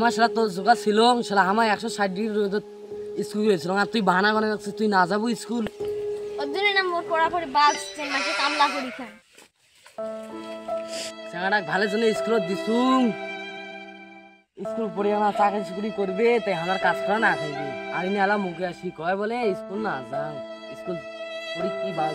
আমার সাথে তোর যোগা ছিল সেটা আমার 160 ডিগ্রি রোদ স্কুল গেছিল আর তুই বাহানা করে রাখছিস তুই না যাবো স্কুল। ওর জন্য না মোর পড়াপড়ি বাঁচছে মাসে কামলা করি খান সেখানে ভালো জন্য স্কুলত দিছুম স্কুল পড়ে আমার চাকরি চুকরি করবে তাই আমার কাজ করা না খাইবে আর ইনি আলা মুখে আসি কয় বলে স্কুল না যাও স্কুল পড়ি কি বাল